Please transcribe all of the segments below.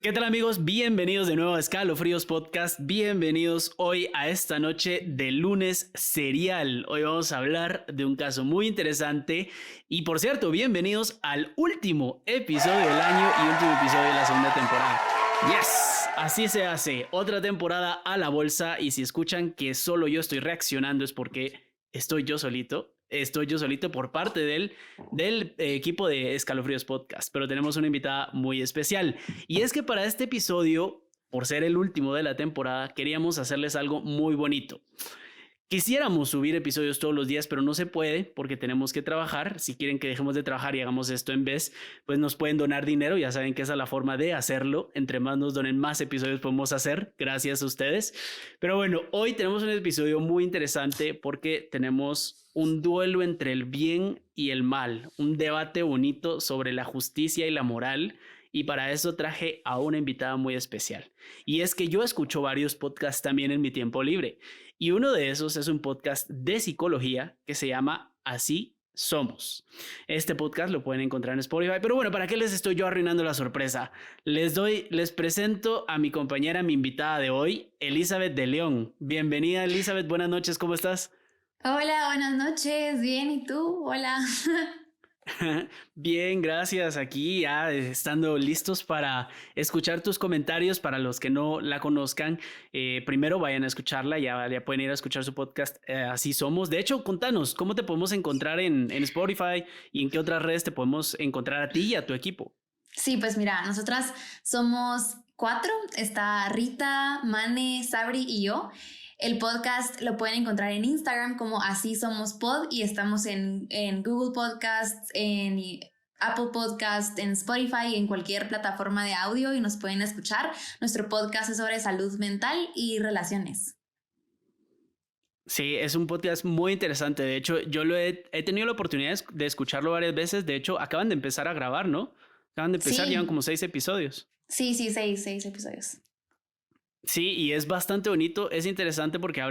¿Qué tal amigos? Bienvenidos de nuevo a Escalofríos Podcast. Bienvenidos hoy a esta noche de lunes serial. Hoy vamos a hablar de un caso muy interesante. Y por cierto, bienvenidos al último episodio del año y último episodio de la segunda temporada. ¡Yes! Así se hace. Otra temporada a la bolsa. Y si escuchan que solo yo estoy reaccionando es porque estoy yo solito por parte del equipo de Escalofríos Podcast, pero tenemos una invitada muy especial. Y es que para este episodio, por ser el último de la temporada, queríamos hacerles algo muy bonito. Quisiéramos subir episodios todos los días, pero no se puede porque tenemos que trabajar. Si quieren que dejemos de trabajar y hagamos esto en vez, pues nos pueden donar dinero. Ya saben que esa es la forma de hacerlo. Entre más nos donen, más episodios podemos hacer. Gracias a ustedes. Pero bueno, hoy tenemos un episodio muy interesante porque tenemos un duelo entre el bien y el mal. Un debate bonito sobre la justicia y la moral. Y para eso traje a una invitada muy especial. Y es que yo escucho varios podcasts también en mi tiempo libre. Y uno de esos es un podcast de psicología que se llama Así Somos. Este podcast lo pueden encontrar en Spotify. Pero bueno, ¿para qué les estoy yo arruinando la sorpresa? Les presento a mi compañera, mi invitada de hoy, Elizabeth de León. Bienvenida, Elizabeth. Buenas noches, ¿cómo estás? Hola, buenas noches. Bien, ¿y tú? Hola. Bien, gracias. Aquí ya estando listos para escuchar tus comentarios. Para los que no la conozcan, primero vayan a escucharla, ya pueden ir a escuchar su podcast Así Somos. De hecho, contanos, ¿cómo te podemos encontrar en Spotify y en qué otras redes te podemos encontrar a ti y a tu equipo? Sí, pues mira, nosotras somos 4. Está Rita, Mane, Sabri y yo. El podcast lo pueden encontrar en Instagram como Así Somos Pod y estamos en Google Podcasts, en Apple Podcasts, en Spotify, en cualquier plataforma de audio y nos pueden escuchar. Nuestro podcast es sobre salud mental y relaciones. Sí, es un podcast muy interesante. De hecho, yo he tenido la oportunidad de escucharlo varias veces. De hecho, acaban de empezar a grabar, ¿no? Acaban de empezar, llevan Sí, como 6 episodios. sí, 6 episodios. Sí, y es bastante bonito, es interesante porque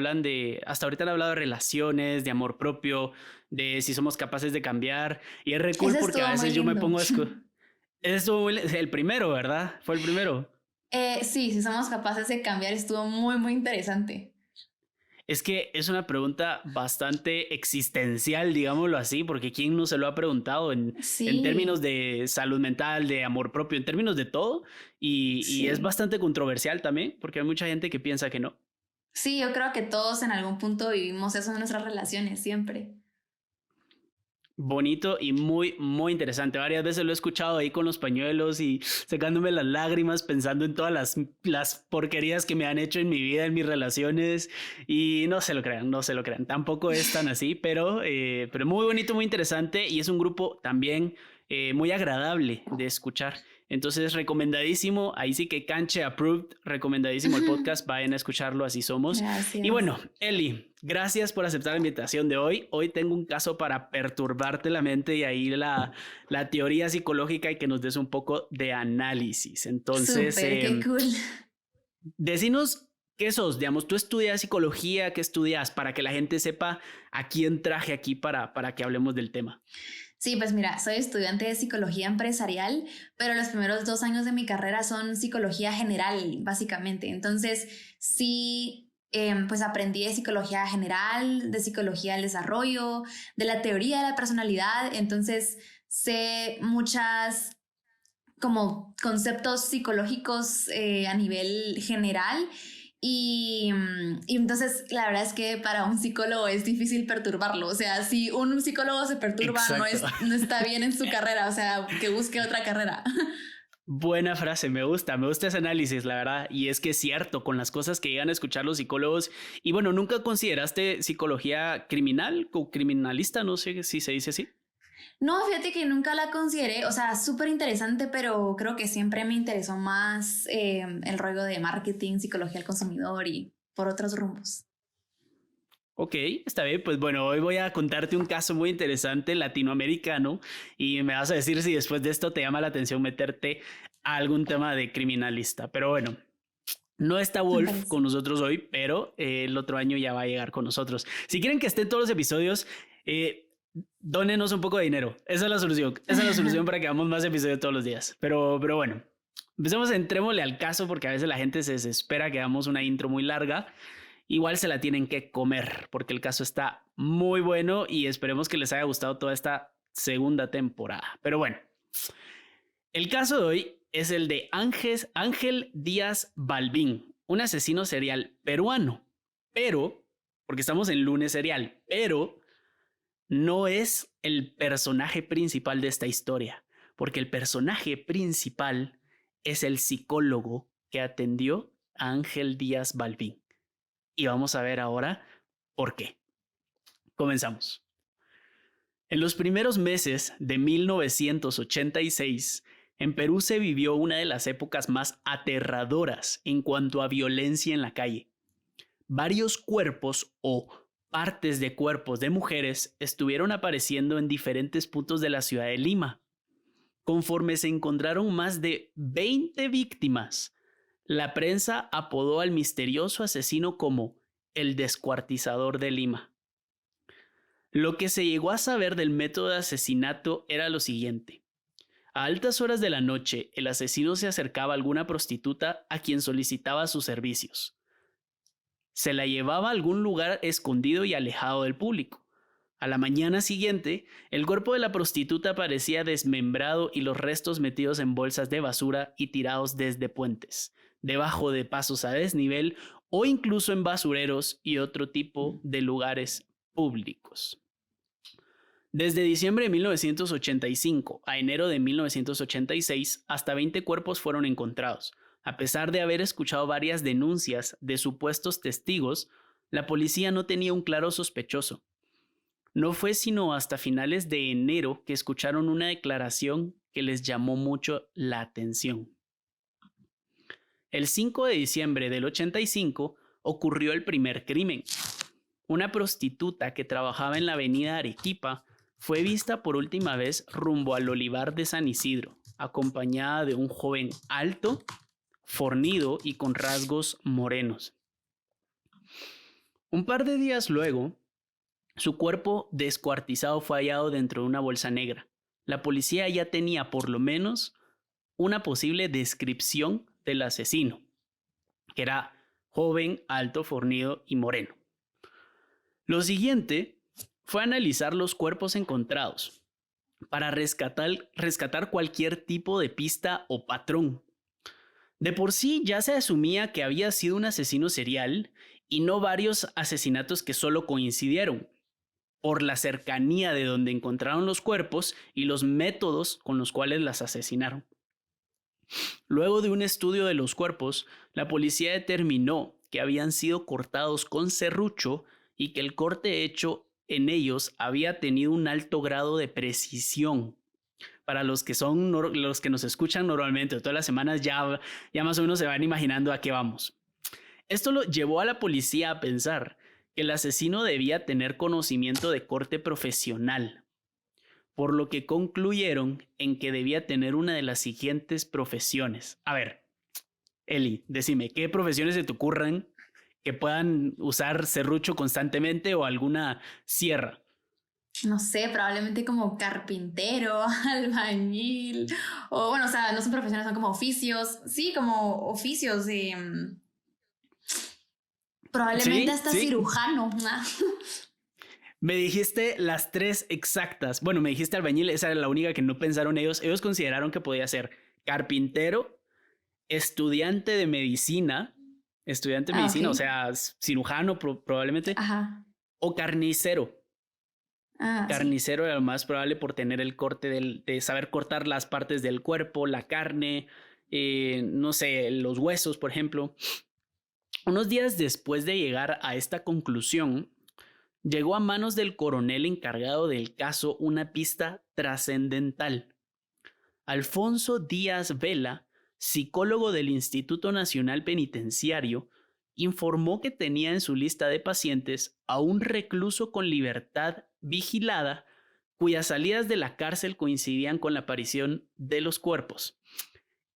hasta ahorita han hablado de relaciones, de amor propio, de si somos capaces de cambiar, y es re cool Ese porque a estuvo muy veces yo me lindo. pongo el primero, ¿verdad? Fue el primero. Sí, si somos capaces de cambiar, estuvo muy, muy interesante. Es que es una pregunta bastante existencial, digámoslo así, porque ¿quién no se lo ha preguntado en términos Sí, de salud mental, de amor propio, en términos de todo? Y es sí. bastante controversial también, porque hay mucha gente que piensa que no. Sí, yo creo que todos en algún punto vivimos eso en nuestras relaciones, siempre. Bonito y muy, muy interesante. Varias veces lo he escuchado ahí con los pañuelos y secándome las lágrimas, pensando en todas las porquerías que me han hecho en mi vida, en mis relaciones. Y no se lo crean, no se lo crean. Tampoco es tan así, pero muy bonito, muy interesante. Y es un grupo también muy agradable de escuchar. Entonces, recomendadísimo. Ahí sí que canche approved. Recomendadísimo el podcast. Vayan a escucharlo, Así Somos. Y Gracias. bueno, Eli, gracias por aceptar la invitación de hoy. Hoy tengo un caso para perturbarte la mente y ahí la teoría psicológica y que nos des un poco de análisis. Entonces, Súper, qué cool. decinos qué sos, digamos, tú estudias psicología, ¿qué estudias? Para que la gente sepa a quién traje aquí para que hablemos del tema. Sí, pues mira, soy estudiante de psicología empresarial, pero los primeros 2 años de mi carrera son psicología general, básicamente. Entonces, sí, pues aprendí de psicología general, de psicología del desarrollo, de la teoría de la personalidad. Entonces, sé muchas como conceptos psicológicos a nivel general. Y entonces la verdad es que para un psicólogo es difícil perturbarlo. O sea, si un psicólogo se perturba, Exacto. no está bien en su carrera. O sea, que busque otra carrera. Buena frase, me gusta ese análisis, la verdad. Y es que es cierto, con las cosas que llegan a escuchar los psicólogos. Y bueno, ¿nunca consideraste psicología criminal o criminalista? No sé si se dice así. No, fíjate que nunca la consideré. O sea, súper interesante, pero creo que siempre me interesó más el rollo de marketing, psicología del consumidor y por otros rumbos. Ok, está bien. Pues bueno, hoy voy a contarte un caso muy interesante latinoamericano y me vas a decir si después de esto te llama la atención meterte a algún tema de criminalista. Pero bueno, no está Me Wolf parece. con nosotros hoy, pero el otro año ya va a llegar con nosotros. Si quieren que esté en todos los episodios, eh, dónenos un poco de dinero. Esa es la solución. Esa es la solución para que hagamos más episodios todos los días. Pero bueno. Entrémosle al caso porque a veces la gente se desespera que hagamos una intro muy larga. Igual se la tienen que comer porque el caso está muy bueno y esperemos que les haya gustado toda esta segunda temporada. Pero bueno, el caso de hoy es el de Ángel Díaz Balbín, un asesino serial peruano. Pero, porque estamos en lunes serial, pero no es el personaje principal de esta historia, porque el personaje principal es el psicólogo que atendió a Ángel Díaz Balbín. Y vamos a ver ahora por qué. Comenzamos. En los primeros meses de 1986, en Perú se vivió una de las épocas más aterradoras en cuanto a violencia en la calle. Varios cuerpos o partes de cuerpos de mujeres estuvieron apareciendo en diferentes puntos de la ciudad de Lima. Conforme se encontraron más de 20 víctimas, la prensa apodó al misterioso asesino como el descuartizador de Lima. Lo que se llegó a saber del método de asesinato era lo siguiente. A altas horas de la noche, el asesino se acercaba a alguna prostituta a quien solicitaba sus servicios. Se la llevaba a algún lugar escondido y alejado del público. A la mañana siguiente, el cuerpo de la prostituta parecía desmembrado y los restos metidos en bolsas de basura y tirados desde puentes, debajo de pasos a desnivel o incluso en basureros y otro tipo de lugares públicos. Desde diciembre de 1985 a enero de 1986, hasta 20 cuerpos fueron encontrados. A pesar de haber escuchado varias denuncias de supuestos testigos, la policía no tenía un claro sospechoso. No fue sino hasta finales de enero que escucharon una declaración que les llamó mucho la atención. El 5 de diciembre del 85 ocurrió el primer crimen. Una prostituta que trabajaba en la avenida Arequipa fue vista por última vez rumbo al Olivar de San Isidro, acompañada de un joven alto, fornido y con rasgos morenos. Un par de días luego, su cuerpo descuartizado fue hallado dentro de una bolsa negra. La policía ya tenía por lo menos una posible descripción del asesino, que era joven, alto, fornido y moreno. Lo siguiente fue analizar los cuerpos encontrados para rescatar cualquier tipo de pista o patrón. De por sí ya se asumía que había sido un asesino serial y no varios asesinatos que solo coincidieron, por la cercanía de donde encontraron los cuerpos y los métodos con los cuales las asesinaron. Luego de un estudio de los cuerpos, la policía determinó que habían sido cortados con serrucho y que el corte hecho en ellos había tenido un alto grado de precisión. Para los que nos escuchan normalmente todas las semanas ya más o menos se van imaginando a qué vamos. Esto lo llevó a la policía a pensar que el asesino debía tener conocimiento de corte profesional, por lo que concluyeron en que debía tener una de las siguientes profesiones. A ver, Eli, decime, ¿qué profesiones se te ocurren que puedan usar serrucho constantemente o alguna sierra? No sé, probablemente como carpintero, albañil, o bueno, o sea, no son profesiones, son como oficios. Sí, como oficios de... probablemente Sí, hasta sí. cirujano. Me dijiste las tres exactas. Bueno, me dijiste albañil, esa era la única que no pensaron ellos. Ellos consideraron que podía ser carpintero, estudiante de medicina, Okay. o sea, cirujano probablemente, Ajá. o carnicero. Sí. Carnicero era lo más probable por tener el corte de saber cortar las partes del cuerpo, la carne, no sé, los huesos, por ejemplo. Unos días después de llegar a esta conclusión, llegó a manos del coronel encargado del caso una pista trascendental. Alfonso Díaz Vela, psicólogo del Instituto Nacional Penitenciario, informó que tenía en su lista de pacientes a un recluso con libertad vigilada cuyas salidas de la cárcel coincidían con la aparición de los cuerpos.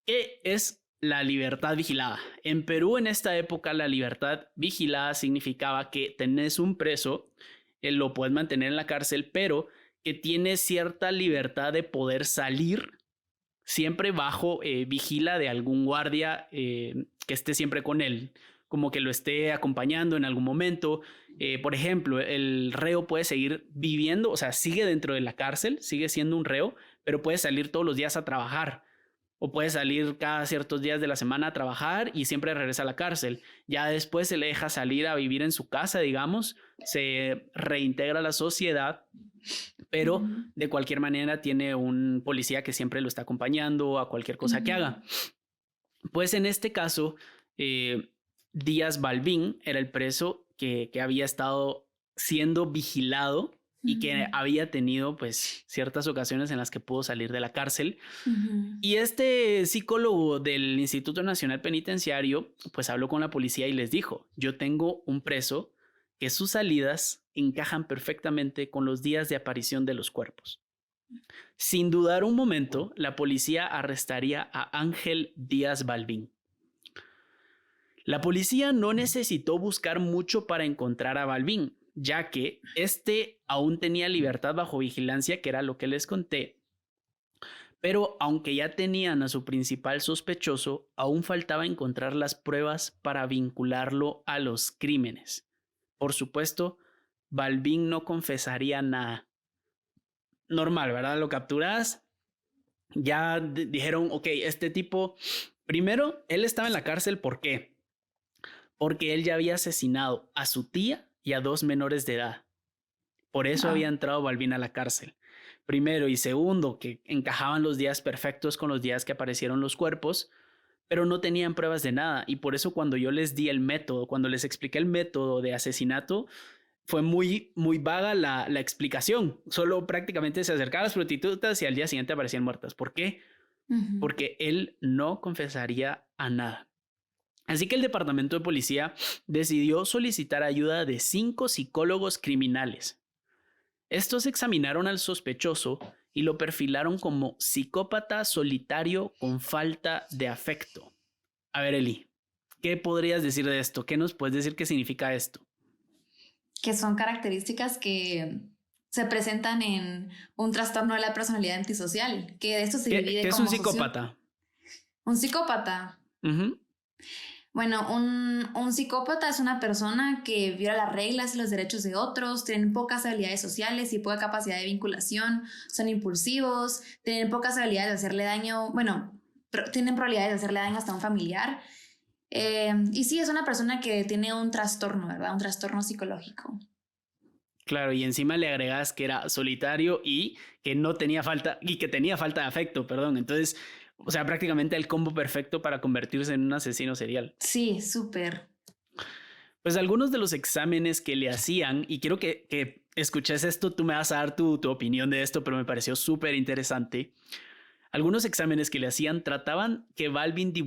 ¿Qué es la libertad vigilada? En Perú en esta época la libertad vigilada significaba que tenés un preso, lo puedes mantener en la cárcel, pero que tiene cierta libertad de poder salir siempre bajo vigila de algún guardia que esté siempre con él, como que lo esté acompañando en algún momento. Por ejemplo, el reo puede seguir viviendo, o sea, sigue dentro de la cárcel, sigue siendo un reo, pero puede salir todos los días a trabajar o puede salir cada ciertos días de la semana a trabajar y siempre regresa a la cárcel. Ya después se le deja salir a vivir en su casa, digamos, se reintegra a la sociedad, pero de cualquier manera tiene un policía que siempre lo está acompañando a cualquier cosa que haga. Pues en este caso, Díaz Balbín era el preso que había estado siendo vigilado y que había tenido pues ciertas ocasiones en las que pudo salir de la cárcel. Y este psicólogo del Instituto Nacional Penitenciario pues habló con la policía y les dijo: yo tengo un preso que sus salidas encajan perfectamente con los días de aparición de los cuerpos. Sin dudar un momento, la policía arrestaría a Ángel Díaz Balbín. La policía no necesitó buscar mucho para encontrar a Balbín, ya que este aún tenía libertad bajo vigilancia, que era lo que les conté. Pero aunque ya tenían a su principal sospechoso, aún faltaba encontrar las pruebas para vincularlo a los crímenes. Por supuesto, Balbín no confesaría nada. Normal, ¿verdad? Lo capturas. Ya dijeron, ok, este tipo, primero, él estaba en la cárcel, ¿por qué? Porque él ya había asesinado a su tía y a 2 menores de edad. Por eso había entrado Balbín a la cárcel. Primero, y segundo, que encajaban los días perfectos con los días que aparecieron los cuerpos, pero no tenían pruebas de nada. Y por eso cuando yo les di el método, cuando les expliqué el método de asesinato, fue muy vaga la explicación. Solo prácticamente se acercaban a las prostitutas y al día siguiente aparecían muertas. ¿Por qué? Porque él no confesaría a nada. Así que el departamento de policía decidió solicitar ayuda de 5 psicólogos criminales. Estos examinaron al sospechoso y lo perfilaron como psicópata solitario con falta de afecto. A ver, Eli, ¿qué podrías decir de esto? ¿Qué nos puedes decir que significa esto? Que son características que se presentan en un trastorno de la personalidad antisocial, que de esto se divide. ¿Qué es un psicópata? Un psicópata. Bueno, un psicópata es una persona que viola las reglas y los derechos de otros, tienen pocas habilidades sociales y poca capacidad de vinculación, son impulsivos, tienen pocas habilidades de hacerle daño, tienen probabilidades de hacerle daño hasta a un familiar. Y sí, es una persona que tiene un trastorno, ¿verdad? Un trastorno psicológico. Claro, y encima le agregas que era solitario y que no tenía falta, y que tenía falta de afecto, perdón. Entonces, o sea, prácticamente el combo perfecto para convertirse en un asesino serial. Sí, súper. Pues algunos de los exámenes que le hacían, y quiero que escuches esto, tú me vas a dar tu opinión de esto, pero me pareció súper interesante. Algunos exámenes que le hacían trataban que Balbín, sí,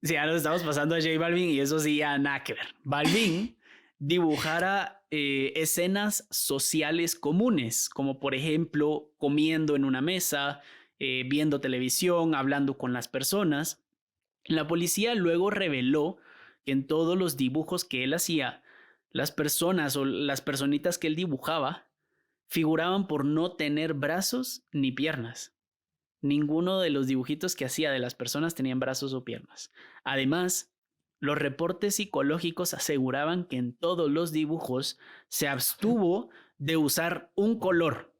ya nos estamos pasando a J Balvin y eso sí, ya nada que ver. Balbín dibujara escenas sociales comunes, como por ejemplo comiendo en una mesa, viendo televisión, hablando con las personas. La policía luego reveló que en todos los dibujos que él hacía, las personas o las personitas que él dibujaba figuraban por no tener brazos ni piernas. Ninguno de los dibujitos que hacía de las personas tenían brazos o piernas. Además, los reportes psicológicos aseguraban que en todos los dibujos se abstuvo de usar un color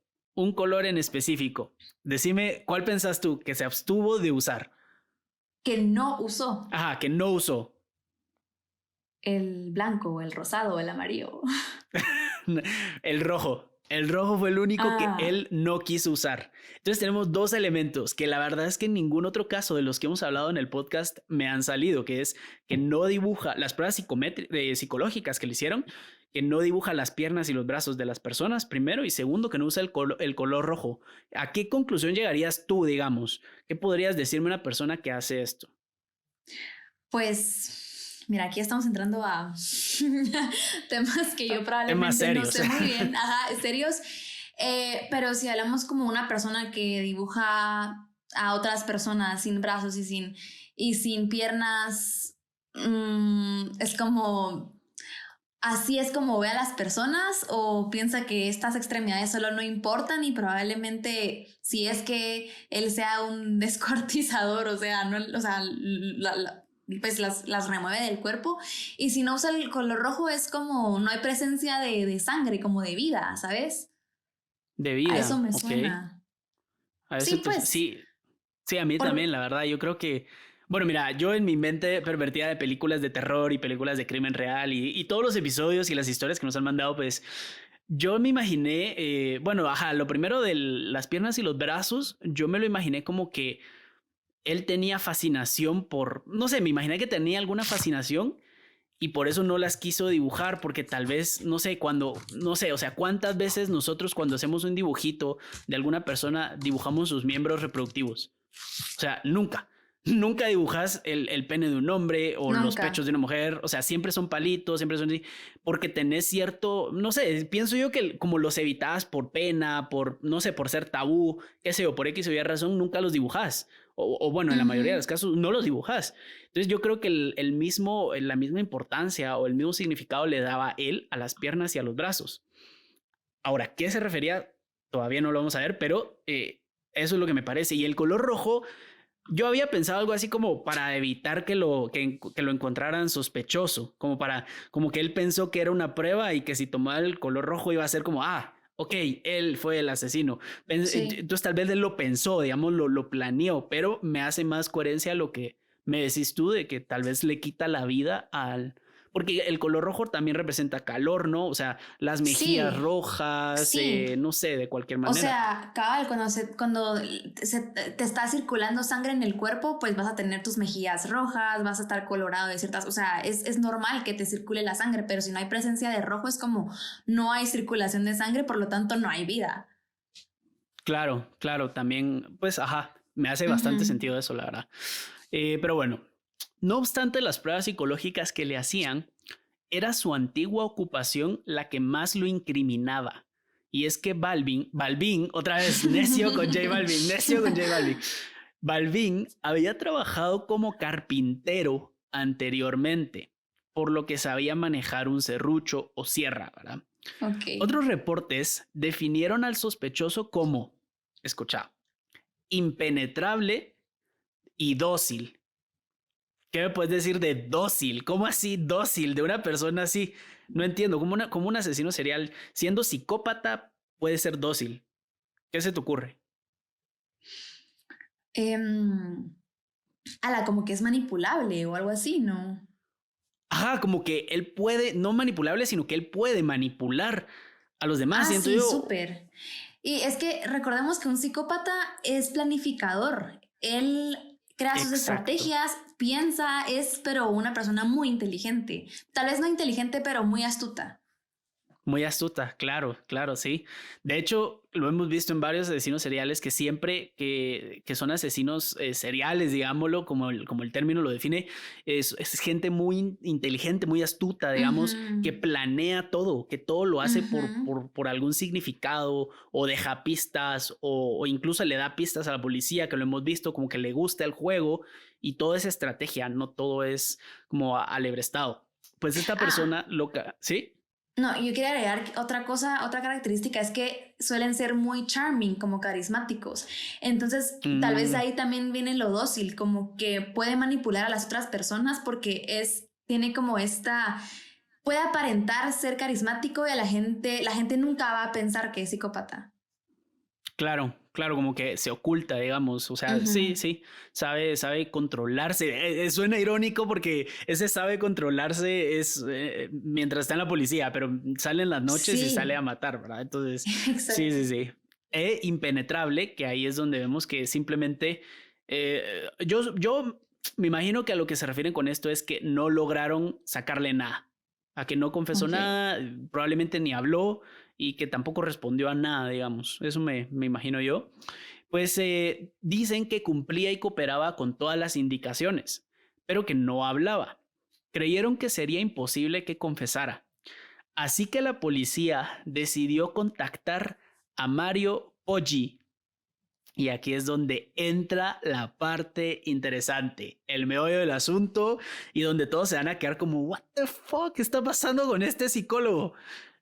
en específico. Decime, ¿cuál pensás tú que se abstuvo de usar? Que no usó. Ajá, que no usó. El blanco, el rosado, el amarillo. El rojo. El rojo fue el único que él no quiso usar. Entonces tenemos 2 elementos que la verdad es que en ningún otro caso de los que hemos hablado en el podcast me han salido, que es que no dibuja las pruebas psicológicas que le hicieron, que no dibuja las piernas y los brazos de las personas, primero, y segundo, que no usa el color rojo. ¿A qué conclusión llegarías tú, digamos? ¿Qué podrías decirme una persona que hace esto? Pues... Mira, aquí estamos entrando a temas que yo probablemente no sé muy bien, serios, pero si hablamos como una persona que dibuja a otras personas sin brazos y sin piernas, es como así es como ve a las personas, o piensa que estas extremidades solo no importan y probablemente si es que él sea un descuartizador, o sea, no, o sea, pues las remueve del cuerpo, y si no usa el color rojo es como no hay presencia de sangre, como de vida, ¿sabes? De A eso vida, me ok. suena. A veces, Sí, pues pues, sí, sí, a mí también, por... la verdad. Yo creo que, bueno, mira, yo en mi mente pervertida de películas de terror y películas de crimen real y todos los episodios y las historias que nos han mandado, pues yo me imaginé, bueno, ajá, lo primero de las piernas y los brazos, yo me lo imaginé como que él tenía fascinación por, no sé, me imaginé que tenía alguna fascinación y por eso no las quiso dibujar, porque tal vez, no sé, cuando, no sé, o sea, cuántas veces nosotros cuando hacemos un dibujito de alguna persona dibujamos sus miembros reproductivos. O sea, nunca. Nunca dibujas el pene de un hombre o los pechos Nunca. de una mujer. O sea, siempre son palitos, siempre son así. Porque tenés cierto, no sé, pienso yo que como los evitabas por pena, por, no sé, por ser tabú, qué sé yo, por X o Y razón, nunca los dibujas. O bueno, en la mayoría de Ujú. los casos no los dibujas. Entonces yo creo que el mismo, la misma importancia o el mismo significado le daba él a las piernas y a los brazos. Ahora, ¿qué se refería? Todavía no lo vamos a ver, pero eso es lo que me parece. Y el color rojo, yo había pensado algo así como para evitar que lo encontraran sospechoso, como para, como que él pensó que era una prueba y que si tomaba el color rojo iba a ser como, ah, ok, él fue el asesino. Sí. Entonces tal vez él lo pensó, digamos, lo planeó, pero me hace más coherencia lo que me decís tú de que tal vez le quita la vida al... Porque el color rojo también representa calor, ¿no? O sea, las mejillas Sí, rojas, sí. no sé, de cualquier O manera. sea, cabal, te está circulando sangre en el cuerpo, pues vas a tener tus mejillas rojas, vas a estar colorado de ciertas, o sea, es normal que te circule la sangre, pero si no hay presencia de rojo es como no hay circulación de sangre, por lo tanto no hay vida. Claro, claro, también, pues, ajá, me hace bastante Ujú. sentido eso, la verdad. Pero bueno, no obstante las pruebas psicológicas que le hacían, era su antigua ocupación la que más lo incriminaba. Y es que Balvin, otra vez, necio con J Balvin, necio con J Balvin. Balvin había trabajado como carpintero anteriormente, por lo que sabía manejar un serrucho o sierra, ¿verdad? Ok. Otros reportes definieron al sospechoso como, escucha, impenetrable y dócil. ¿Qué me puedes decir de dócil? ¿Cómo así dócil de una persona así? No entiendo, como un asesino serial, siendo psicópata, puede ser dócil. ¿Qué se te ocurre? Em, ala, como que es manipulable o algo así, ¿no? Ajá, como que él puede, no manipulable, sino que él puede manipular a los demás. Ah, Siento sí, yo, súper. Y es que recordemos que un psicópata es planificador. Él crea sus exacto. estrategias, piensa, es pero una persona muy inteligente. Tal vez no inteligente, pero muy astuta. Muy astuta, claro, claro, sí. De hecho, lo hemos visto en varios asesinos seriales que siempre que son asesinos seriales, digámoslo, como el término lo define, es gente muy inteligente, muy astuta, digamos, que Ujú, planea todo, que todo lo hace ujú. por algún significado o deja pistas o incluso le da pistas a la policía, que lo hemos visto como que le gusta el juego y toda esa estrategia, no todo es como alebrestado. Pues esta Ah, persona loca, ¿sí? no, yo quería agregar que otra cosa, otra característica es que suelen ser muy charming, como carismáticos. Entonces, tal vez de Mm, ahí también viene lo dócil, como que puede manipular a las otras personas porque tiene como puede aparentar ser carismático y a la gente nunca va a pensar que es psicópata. claro, claro, como que se oculta, digamos. O sea, sí, Ujú. sí, sabe controlarse. Suena irónico porque ese sabe controlarse es mientras está en la policía, pero sale en las noches y sale a Sí, matar, ¿verdad? Entonces, sí, exacto. sí, sí. E impenetrable, que ahí es donde vemos que simplemente. Yo me imagino que a lo que se refieren con esto es que no lograron sacarle nada. A que no confesó Ok. nada, probablemente ni habló y que tampoco respondió a nada, digamos. Eso me imagino yo. Pues dicen que cumplía y cooperaba con todas las indicaciones, pero que no hablaba. Creyeron que sería imposible que confesara. Así que la policía decidió contactar a Mario Poggi, Y aquí es donde entra la parte interesante, el meollo del asunto y donde todos se van a quedar como, what the fuck, ¿qué está pasando con este psicólogo?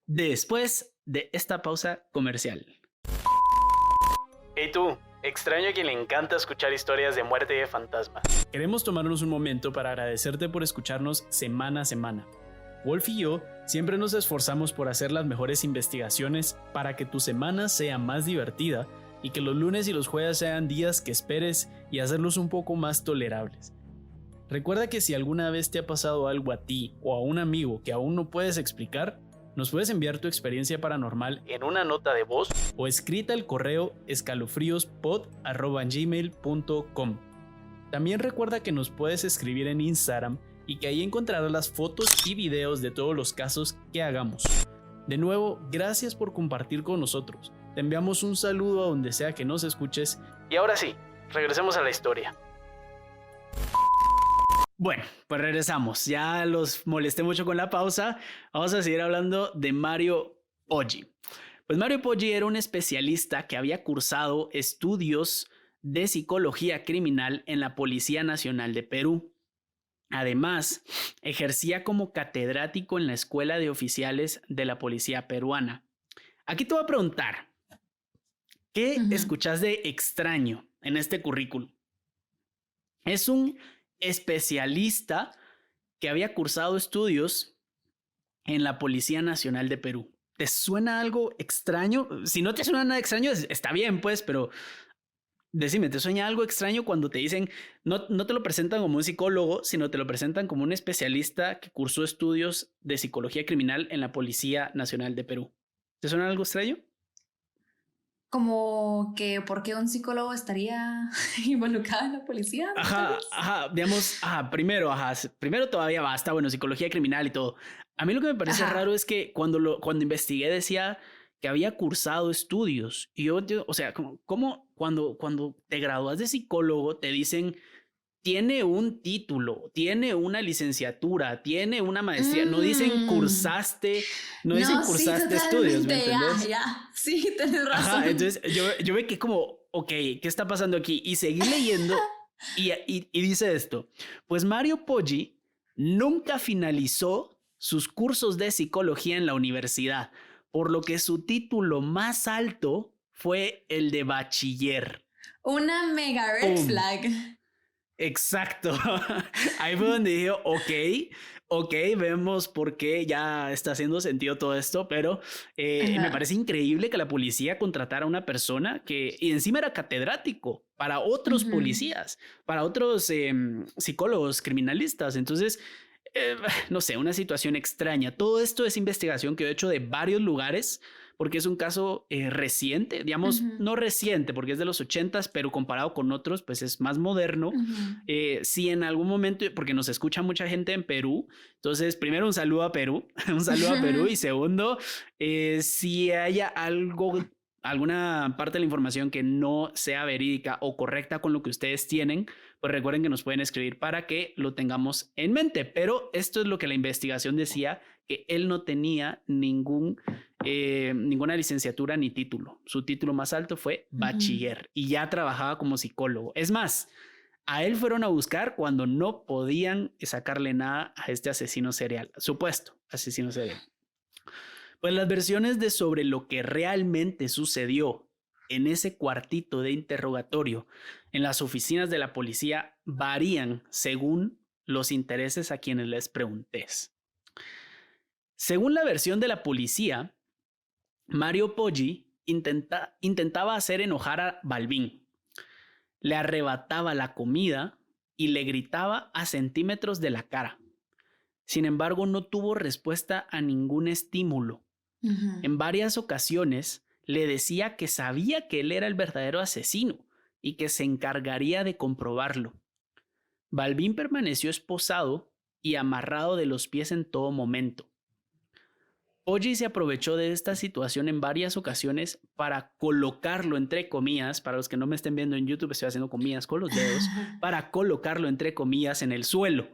Después de esta pausa comercial. Hey tú, extraño a quien le encanta escuchar historias de muerte y de fantasmas. Queremos tomarnos un momento para agradecerte por escucharnos semana a semana. Wolf y yo siempre nos esforzamos por hacer las mejores investigaciones para que tu semana sea más divertida y que los lunes y los jueves sean días que esperes y hacerlos un poco más tolerables. Recuerda que si alguna vez te ha pasado algo a ti o a un amigo que aún no puedes explicar, nos puedes enviar tu experiencia paranormal en una nota de voz o escrita al correo escalofriospod@gmail.com. También recuerda que nos puedes escribir en Instagram y que ahí encontrarás las fotos y videos de todos los casos que hagamos. De nuevo, gracias por compartir con nosotros. Te enviamos un saludo a donde sea que nos escuches. Y ahora sí, regresemos a la historia. Bueno, pues regresamos. Ya los molesté mucho con la pausa. Vamos a seguir hablando de Mario Poggi. Pues Mario Poggi era un especialista que había cursado estudios de psicología criminal en la Policía Nacional de Perú. Además, ejercía como catedrático en la Escuela de Oficiales de la Policía Peruana. Aquí te voy a preguntar, ¿qué escuchas de extraño en este currículum? Es un especialista que había cursado estudios en la Policía Nacional de Perú. ¿Te suena algo extraño? Si no te suena nada extraño, está bien, pues, pero decime, ¿te suena algo extraño cuando te dicen, no te lo presentan como un psicólogo, sino te lo presentan como un especialista que cursó estudios de psicología criminal en la Policía Nacional de Perú? ¿Te suena algo extraño? Como que por qué un psicólogo estaría involucrado en la policía. Digamos, primero todavía basta, bueno, psicología criminal y todo. A mí lo que me parece raro es que cuando investigué decía que había cursado estudios y yo o sea, ¿cómo cuando te gradúas de psicólogo te dicen tiene un título, tiene una licenciatura, tiene una maestría, no dicen cursaste, no dicen cursaste estudios, ¿me entendés? Ya, sí, tenés razón. Entonces yo me quedé como, ok, ¿qué está pasando aquí? Y seguí leyendo y dice esto, pues Mario Poggi nunca finalizó sus cursos de psicología en la universidad, por lo que su título más alto fue el de bachiller. Una mega red flag. Exacto. Ahí fue donde dije, ok, vemos por qué ya está haciendo sentido todo esto, pero me parece increíble que la policía contratara a una persona y encima era catedrático para otros policías, para otros psicólogos criminalistas. Entonces, no sé, una situación extraña. Todo esto es investigación que he hecho de varios lugares, porque es un caso reciente, digamos, no reciente porque es de los 80s, pero comparado con otros, pues es más moderno. Si en algún momento, porque nos escucha mucha gente en Perú, entonces primero un saludo a Perú, y segundo, si haya alguna parte de la información que no sea verídica o correcta con lo que ustedes tienen, pues recuerden que nos pueden escribir para que lo tengamos en mente. Pero esto es lo que la investigación decía, que él no tenía ninguna licenciatura ni título. Su título más alto fue bachiller y ya trabajaba como psicólogo. Es más, a él fueron a buscar cuando no podían sacarle nada a este asesino serial, supuesto asesino serial. Pues las versiones de sobre lo que realmente sucedió en ese cuartito de interrogatorio en las oficinas de la policía varían según los intereses a quienes les preguntes. Según la versión de la policía, Mario Poggi intentaba hacer enojar a Balbín. Le arrebataba la comida y le gritaba a centímetros de la cara. Sin embargo, no tuvo respuesta a ningún estímulo. En varias ocasiones le decía que sabía que él era el verdadero asesino y que se encargaría de comprobarlo. Balbín permaneció esposado y amarrado de los pies en todo momento. Poggi se aprovechó de esta situación en varias ocasiones para colocarlo entre comillas, para los que no me estén viendo en YouTube, estoy haciendo comillas con los dedos, para colocarlo entre comillas en el suelo.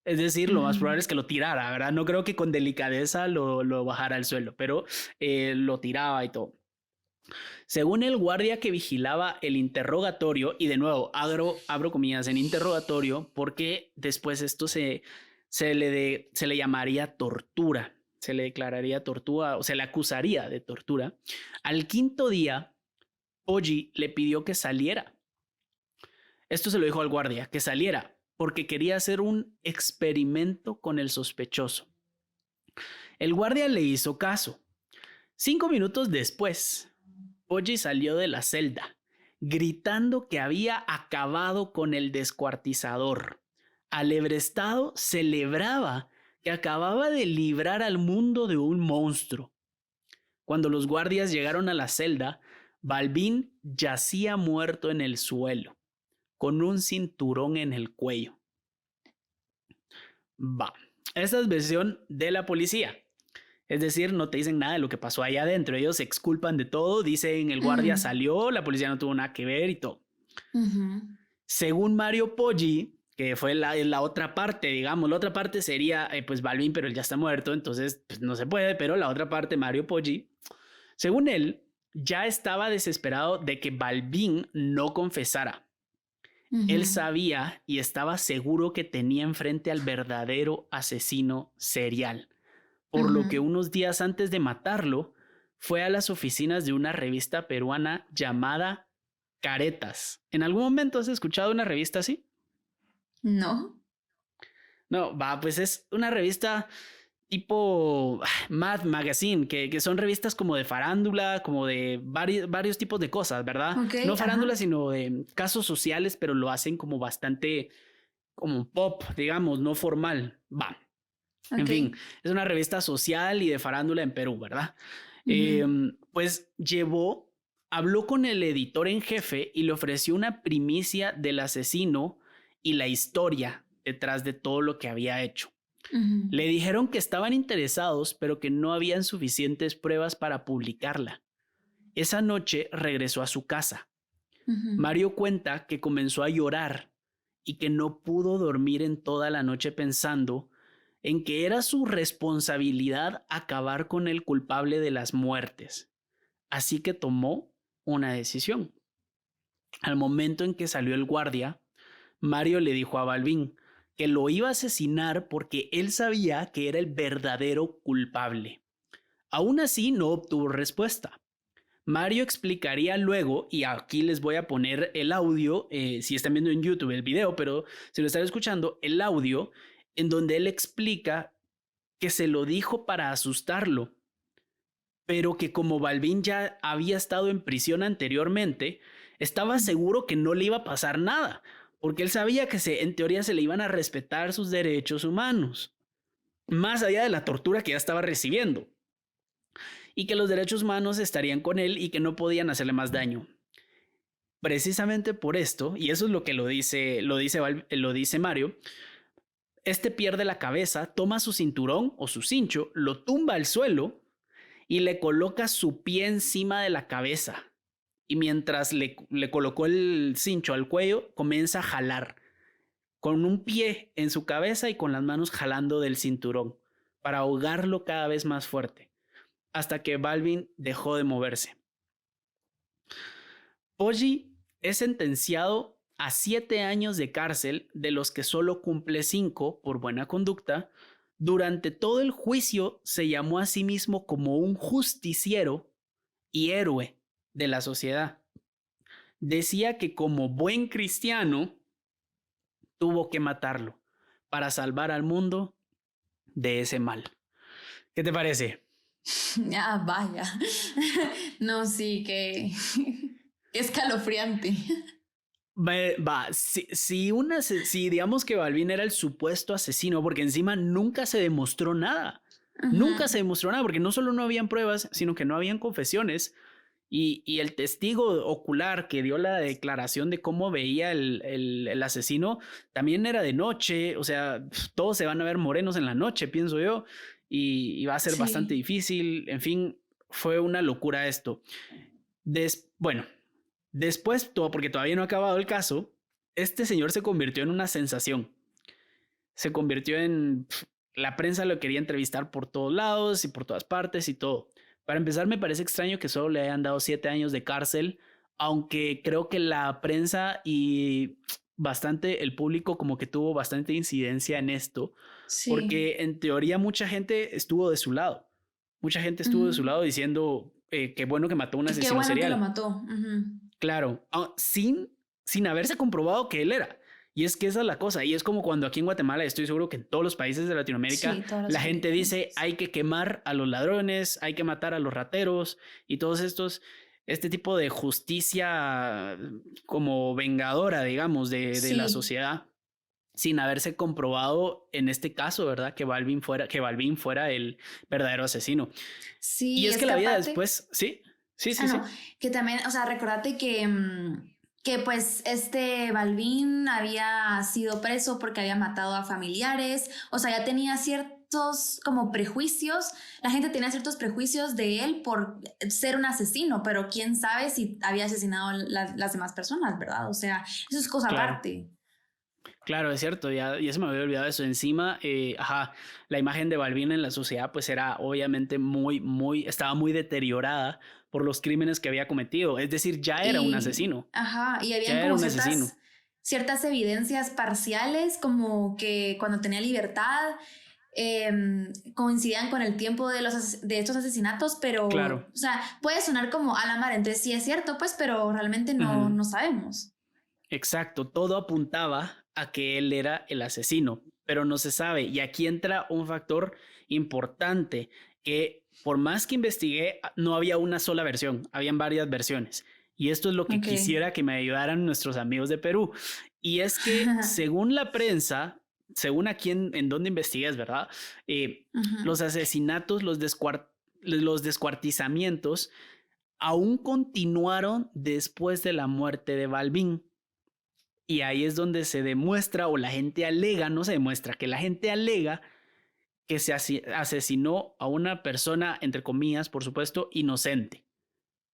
Es decir, lo más probable es que lo tirara, ¿verdad? No creo que con delicadeza lo bajara al suelo, pero lo tiraba y todo. Según el guardia que vigilaba el interrogatorio, y de nuevo abro comillas en interrogatorio, porque después esto se le llamaría tortura, se le declararía tortura o se le acusaría de tortura. Al quinto día, Poggi le pidió que saliera. Esto se lo dijo al guardia, que saliera, porque quería hacer un experimento con el sospechoso. El guardia le hizo caso. 5 minutos después, Poggi salió de la celda, gritando que había acabado con el descuartizador. Alebrestado celebraba que acababa de librar al mundo de un monstruo. Cuando los guardias llegaron a la celda, Balbín yacía muerto en el suelo, con un cinturón en el cuello. Esta es versión de la policía. Es decir, no te dicen nada de lo que pasó allá adentro. Ellos se exculpan de todo, dicen el guardia salió, la policía no tuvo nada que ver y todo. Según Mario Poggi, que fue la otra parte, digamos, la otra parte sería pues Balbín, pero él ya está muerto, entonces pues, no se puede, pero la otra parte, Mario Poggi, según él, ya estaba desesperado de que Balbín no confesara. Él sabía y estaba seguro que tenía enfrente al verdadero asesino serial, por lo que unos días antes de matarlo, fue a las oficinas de una revista peruana llamada Caretas. ¿En algún momento has escuchado una revista así? No. No, pues es una revista tipo Mad Magazine, que son revistas como de farándula, como de varios tipos de cosas, ¿verdad? Okay, no farándula, sino de casos sociales, pero lo hacen como bastante como pop, digamos, no formal. En fin, es una revista social y de farándula en Perú, ¿verdad? Pues habló con el editor en jefe y le ofreció una primicia del asesino y la historia detrás de todo lo que había hecho. Le dijeron que estaban interesados, pero que no habían suficientes pruebas para publicarla. Esa noche regresó a su casa. Mario cuenta que comenzó a llorar y que no pudo dormir en toda la noche pensando en que era su responsabilidad acabar con el culpable de las muertes. Así que tomó una decisión. Al momento en que salió el guardia, Mario le dijo a Balbín que lo iba a asesinar porque él sabía que era el verdadero culpable. Aún así, no obtuvo respuesta. Mario explicaría luego, y aquí les voy a poner el audio, si están viendo en YouTube el video, pero si lo están escuchando, el audio, en donde él explica que se lo dijo para asustarlo, pero que como Balbín ya había estado en prisión anteriormente, estaba seguro que no le iba a pasar nada, porque él sabía que en teoría se le iban a respetar sus derechos humanos, más allá de la tortura que ya estaba recibiendo, y que los derechos humanos estarían con él y que no podían hacerle más daño. Precisamente por esto, y eso es lo que lo dice Mario, pierde la cabeza, toma su cinturón o su cincho, lo tumba al suelo y le coloca su pie encima de la cabeza. Y mientras le colocó el cincho al cuello, comienza a jalar con un pie en su cabeza y con las manos jalando del cinturón para ahogarlo cada vez más fuerte, hasta que Balbín dejó de moverse. Poggi es sentenciado a 7 años de cárcel, de los que solo cumple 5 por buena conducta. Durante todo el juicio se llamó a sí mismo como un justiciero y héroe de la sociedad. Decía que como buen cristiano tuvo que matarlo para salvar al mundo de ese mal. ¿Qué te parece? Vaya. No, sí, que escalofriante. Si digamos que Balbín era el supuesto asesino, porque encima nunca se demostró nada. Nunca se demostró nada, porque no solo no habían pruebas, sino que no habían confesiones. Y el testigo ocular que dio la declaración de cómo veía el asesino también era de noche. O sea, todos se van a ver morenos en la noche, pienso yo, y va a ser bastante difícil. En fin, fue una locura esto. Después, porque todavía no ha acabado el caso, este señor se convirtió en una sensación. Se convirtió en... La prensa lo quería entrevistar por todos lados y por todas partes y todo. Para empezar, me parece extraño que solo le hayan dado 7 años de cárcel, aunque creo que la prensa y bastante el público como que tuvo bastante incidencia en esto, Sí. porque en teoría mucha gente estuvo de su lado. Mucha gente estuvo de su Ujú. lado diciendo que bueno que mató a un Que qué asesino bueno que lo serial. mató. Ujú. Claro, sin haberse comprobado que él era. Y es que esa es la cosa. Y es como cuando aquí en Guatemala, estoy seguro que en todos los países de Latinoamérica, Sí, todos los la gente dice países. hay que quemar a los ladrones, hay que matar a los rateros y todos este tipo de justicia como vengadora, digamos, de la Sí, sociedad, sin haberse comprobado en este caso, ¿verdad? Que Balvin fuera el verdadero asesino. Y sí, es es que que la vida aparte, después, sí, sí, ah, sí, no, sí, que también, o sea, recordate que pues este Balvin había sido preso porque había matado a familiares, o sea, ya tenía ciertos como prejuicios, la gente tenía ciertos prejuicios de él por ser un asesino, pero quién sabe si había asesinado a las demás personas, ¿verdad? O sea, eso es cosa claro. aparte. Claro, es cierto, ya se me había olvidado eso. Encima, la imagen de Balvin en la sociedad pues era obviamente estaba muy deteriorada por los crímenes que había cometido. Es decir, ya era un Y, asesino, ajá, y habían ya era como un asesino. ciertas evidencias parciales, como que cuando tenía libertad, coincidían con el tiempo de estos asesinatos, pero, Claro. o sea, puede sonar como a la mar, entonces sí es cierto, pues, pero realmente no, Ujú. no sabemos. Exacto, todo apuntaba a que él era el asesino, pero no se sabe. Y aquí entra un factor importante que por más que investigué, no había una sola versión, habían varias versiones. Y esto es lo que Ok. quisiera que me ayudaran nuestros amigos de Perú. Y es que según la prensa, según aquí en donde investigues, ¿verdad? Ujú. Los asesinatos, los descuartizamientos aún continuaron después de la muerte de Balbín. Y ahí es donde se demuestra o la gente alega, no se demuestra, que la gente alega que se asesinó a una persona, entre comillas, por supuesto, inocente,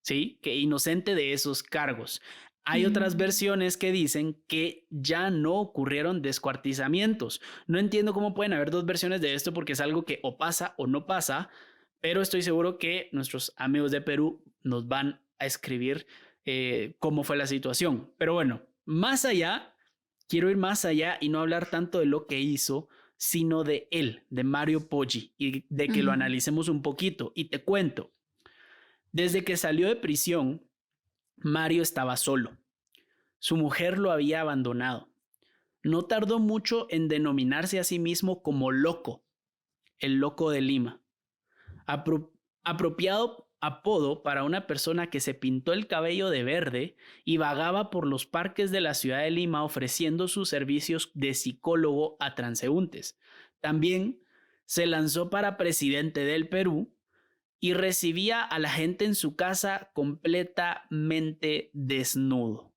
¿sí? Que inocente de esos cargos. Hay otras Mm. versiones que dicen que ya no ocurrieron descuartizamientos. No entiendo cómo pueden haber dos versiones de esto porque es algo que o pasa o no pasa, pero estoy seguro que nuestros amigos de Perú nos van a escribir cómo fue la situación. Pero bueno, más allá, quiero ir más allá y no hablar tanto de lo que hizo, sino de él, de Mario Poggi, y de que lo Ujú. analicemos un poquito. Y te cuento, desde que salió de prisión, Mario estaba solo. Su mujer lo había abandonado. No tardó mucho en denominarse a sí mismo como loco, el loco de Lima. Apro apropiado apodo para una persona que se pintó el cabello de verde y vagaba por los parques de la ciudad de Lima ofreciendo sus servicios de psicólogo a transeúntes. También se lanzó para presidente del Perú y recibía a la gente en su casa completamente desnudo.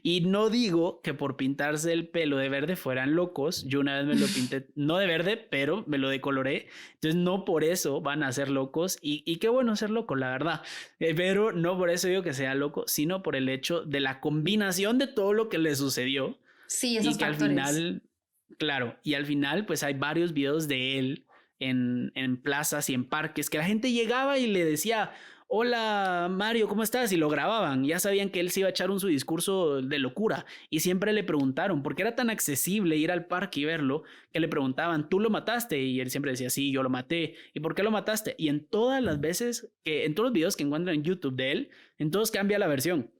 Y no digo que por pintarse el pelo de verde fueran locos. Yo una vez me lo pinté, no de verde, pero me lo decoloré. Entonces no por eso van a ser locos. Y qué bueno ser loco, la verdad. Pero no por eso digo que sea loco, sino por el hecho de la combinación de todo lo que le sucedió. Sí, esos Y que al factores. final, claro, y al final pues hay varios videos de él en plazas y en parques que la gente llegaba y le decía, hola Mario, ¿cómo estás? Y lo grababan, ya sabían que él se iba a echar su discurso de locura y siempre le preguntaron, porque era tan accesible ir al parque y verlo, que le preguntaban, ¿tú lo mataste? Y él siempre decía, sí, yo lo maté. ¿Y por qué lo mataste? Y en todas las veces, en todos los videos que encuentran en YouTube de él, en todos cambia la versión.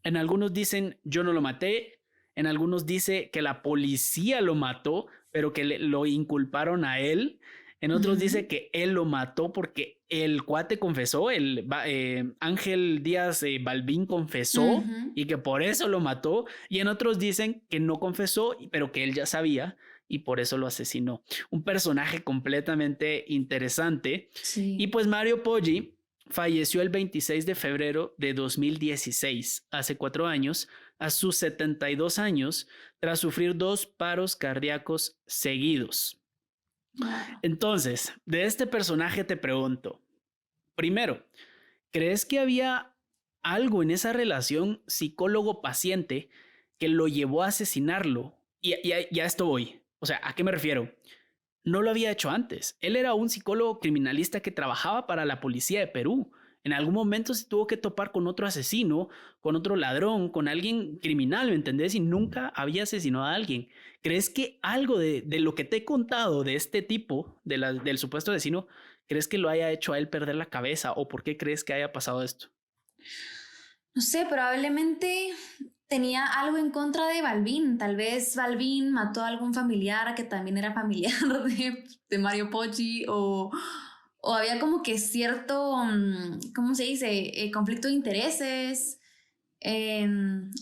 En algunos dicen, yo no lo maté, en algunos dice que la policía lo mató, pero que lo inculparon a él. En otros dice Ujú. que él lo mató porque el cuate confesó, Ángel Díaz Balbín confesó Ujú. y que por eso lo mató. Y en otros dicen que no confesó, pero que él ya sabía y por eso lo asesinó. Un personaje completamente interesante. Y Sí. pues Mario Poggi falleció el 26 de febrero de 2016, hace 4 años, a sus 72 años, tras sufrir 2 paros cardíacos seguidos. Wow. Entonces, de este personaje te pregunto, primero, ¿crees que había algo en esa relación psicólogo-paciente que lo llevó a asesinarlo? Y a esto voy. O sea, ¿a qué me refiero? no lo había hecho antes. Él era un psicólogo criminalista que trabajaba para la policía de Perú. En algún momento se tuvo que topar con otro asesino, con otro ladrón, con alguien criminal, ¿me entendés? Y nunca había asesinado a alguien. ¿Crees que algo de lo que te he contado de este tipo, del supuesto asesino, crees que lo haya hecho a él perder la cabeza? ¿O por qué crees que haya pasado esto? No sé, probablemente tenía algo en contra de Balvin. Tal vez Balvin mató a algún familiar que también era familiar de Mario Poggi, o había como que cierto, ¿cómo se dice? Conflicto de intereses.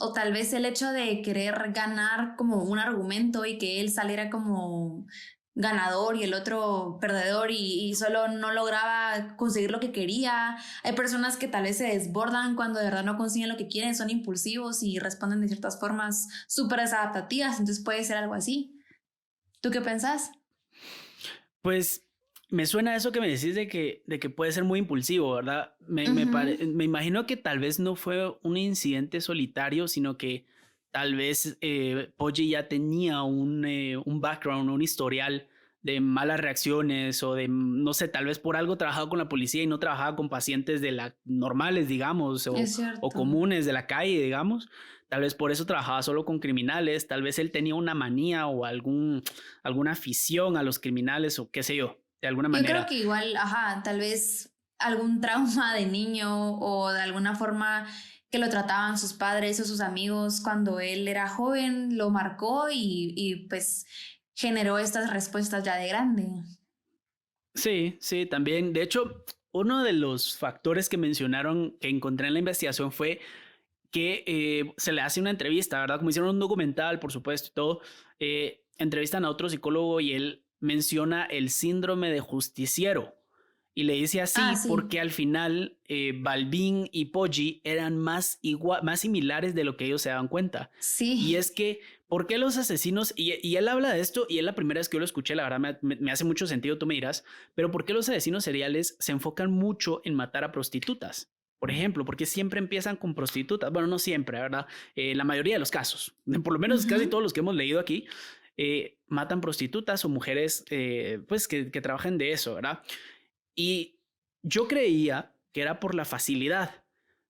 O tal vez el hecho de querer ganar como un argumento y que él saliera como ganador y el otro perdedor y solo no lograba conseguir lo que quería. Hay personas que tal vez se desbordan cuando de verdad no consiguen lo que quieren, son impulsivos y responden de ciertas formas súper desadaptativas, entonces puede ser algo así. ¿Tú qué pensás? Pues me suena eso que me decís de que puede ser muy impulsivo, ¿verdad? Me imagino que tal vez no fue un incidente solitario, sino que tal vez Poggi ya tenía un background, un historial de malas reacciones o de, no sé, tal vez por algo trabajaba con la policía y no trabajaba con pacientes normales, digamos, Es o cierto. comunes de la calle, digamos. Tal vez por eso trabajaba solo con criminales, tal vez él tenía una manía o alguna afición a los criminales o qué sé yo, de alguna Yo creo manera. que igual, ajá, tal vez algún trauma de niño o de alguna forma que lo trataban sus padres o sus amigos cuando él era joven, lo marcó y pues generó estas respuestas ya de grande. Sí, sí, también. De hecho, uno de los factores que mencionaron que encontré en la investigación fue que se le hace una entrevista, ¿verdad? Como hicieron un documental, por supuesto, y todo, entrevistan a otro psicólogo y él menciona el síndrome de justiciero. Y le dice Ah, así sí, porque al final Balvin y Poggi eran más similares de lo que ellos se daban cuenta. Y sí, es que, ¿por qué los asesinos? Y él habla de esto y es la primera vez que yo lo escuché, la verdad me hace mucho sentido, tú me dirás, pero ¿por qué los asesinos seriales se enfocan mucho en matar a prostitutas? Por ejemplo, porque siempre empiezan con prostitutas. Bueno, no siempre, ¿verdad? La mayoría de los casos, por lo menos casi ujú, todos los que hemos leído aquí, matan prostitutas o mujeres pues que trabajan de eso, ¿verdad? Y yo creía que era por la facilidad,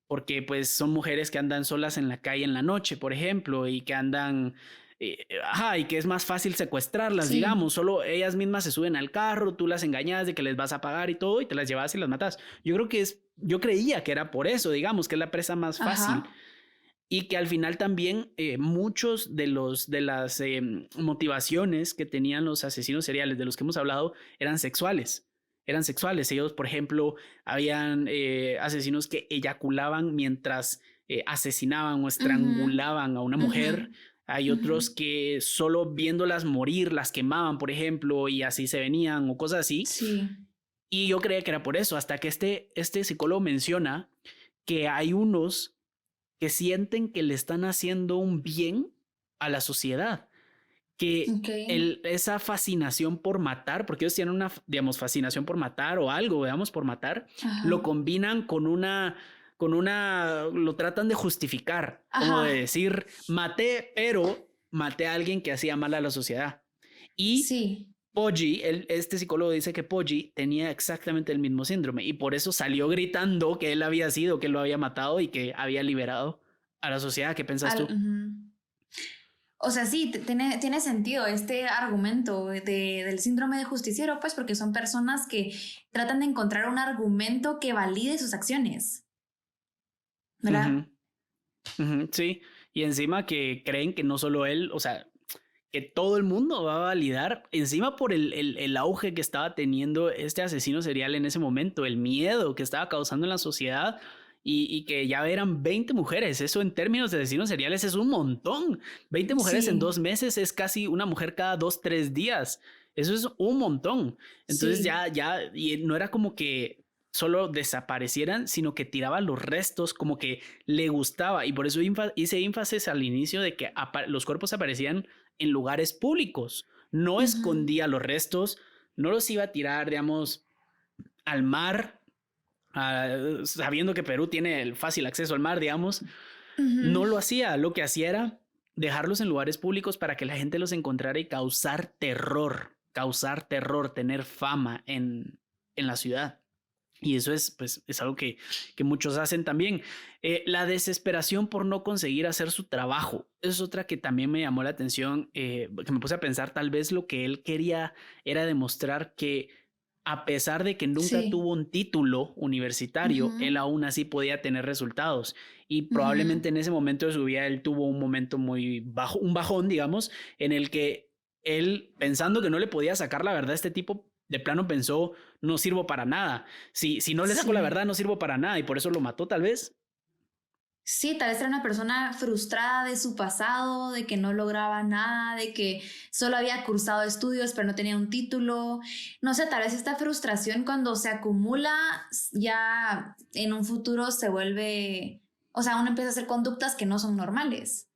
porque pues son mujeres que andan solas en la calle en la noche, por ejemplo, y que andan, y que es más fácil secuestrarlas, sí, digamos, solo ellas mismas se suben al carro, tú las engañas de que les vas a pagar y todo, y te las llevas y las matas. Yo creía que era por eso, digamos, que es la presa más fácil. ajá, Y que al final también muchos de las motivaciones que tenían los asesinos seriales de los que hemos hablado eran sexuales. Eran sexuales. Ellos, por ejemplo, habían asesinos que eyaculaban mientras asesinaban o ujú, estrangulaban a una ujú, mujer. Hay ujú, otros que solo viéndolas morir las quemaban, por ejemplo, y así se venían o cosas así. sí, Y yo creía que era por eso, hasta que este psicólogo menciona que hay unos que sienten que le están haciendo un bien a la sociedad, que ok, esa fascinación por matar, porque ellos tienen una, digamos, fascinación por matar o algo, veamos, por matar, lo ajá, combinan lo tratan de justificar, como de ajá, decir, maté, pero maté a alguien que hacía mal a la sociedad. Y sí. Poggi, este psicólogo dice que Poggi tenía exactamente el mismo síndrome y por eso salió gritando que él había sido, que lo había matado y que había liberado a la sociedad. ¿Qué piensas tú? Ujú. O sea, sí, tiene sentido este argumento del síndrome de justiciero, pues porque son personas que tratan de encontrar un argumento que valide sus acciones, Ujú, ¿verdad? ujú, sí, y encima que creen que no solo él, o sea, que todo el mundo va a validar, encima por el auge que estaba teniendo este asesino serial en ese momento, el miedo que estaba causando en la sociedad y que ya eran 20 mujeres, eso en términos de asesinos seriales es un montón, 20 mujeres en Sí, 2 meses es casi una mujer cada 2, 3 días, eso es un montón, entonces sí, y no era como que solo desaparecieran, sino que tiraba los restos como que le gustaba y por eso hice énfasis al inicio de que los cuerpos aparecían en lugares públicos. No ujú, escondía los restos, no los iba a tirar, digamos, al mar, sabiendo que Perú tiene el fácil acceso al mar, digamos. ujú. No lo hacía, lo que hacía era dejarlos en lugares públicos para que la gente los encontrara y causar terror. causar terror, tener fama en la ciudad. Y eso es, pues, es algo que muchos hacen también. La desesperación por no conseguir hacer su trabajo. Es otra que también me llamó la atención, que me puse a pensar, tal vez lo que él quería era demostrar que a pesar de que nunca Sí. tuvo un título universitario, él Ujú, aún así podía tener resultados. Y ujú. probablemente en ese momento de su vida él tuvo un momento muy bajo, un bajón, digamos, en el que él, pensando que no le podía sacar la verdad a este tipo, de plano pensó, no sirvo para nada. Si no le saco la Sí. verdad, no sirvo para nada y por eso lo mató, tal vez. Sí, tal vez era una persona frustrada de su pasado, de que no lograba nada, de que solo había cursado estudios pero no tenía un título. No sé, tal vez esta frustración cuando se acumula ya en un futuro se vuelve, o sea, uno empieza a hacer conductas que no son normales.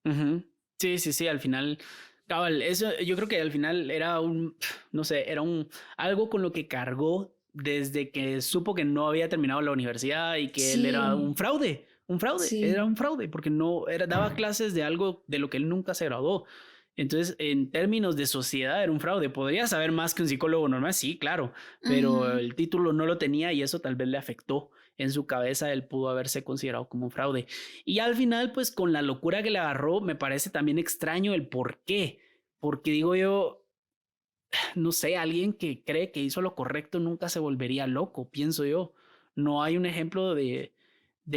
Ujú. Sí, sí, sí, al final, cabal, eso yo creo que al final era un, no sé, era un algo con lo que cargó desde que supo que no había terminado la universidad y que él era Sí, era sí. un fraude, porque no era, daba clases de algo de lo que él nunca se graduó. Entonces, en términos de sociedad, era un fraude. ¿Podría saber más que un psicólogo normal? Sí, claro, pero Ujú. el título no lo tenía y eso tal vez le afectó. En su cabeza, él pudo haberse considerado como un fraude. Y al final, pues con la locura que le agarró, me parece también extraño el por qué. Porque digo yo, no sé, alguien que cree que hizo lo correcto nunca se volvería loco, pienso yo. No hay un ejemplo de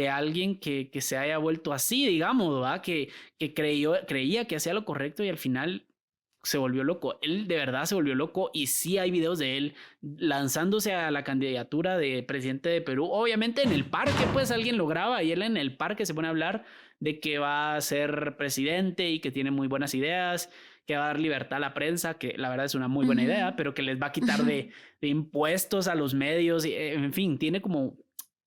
alguien que se haya vuelto así, digamos, ¿verdad? Que creía que hacía lo correcto y al final se volvió loco. Él de verdad se volvió loco y sí hay videos de él lanzándose a la candidatura de presidente de Perú. Obviamente en el parque, pues alguien lo graba y él en el parque se pone a hablar de que va a ser presidente y que tiene muy buenas ideas, que va a dar libertad a la prensa, que la verdad es una muy buena Ujú. idea, pero que les va a quitar de impuestos a los medios, y, en fin, tiene como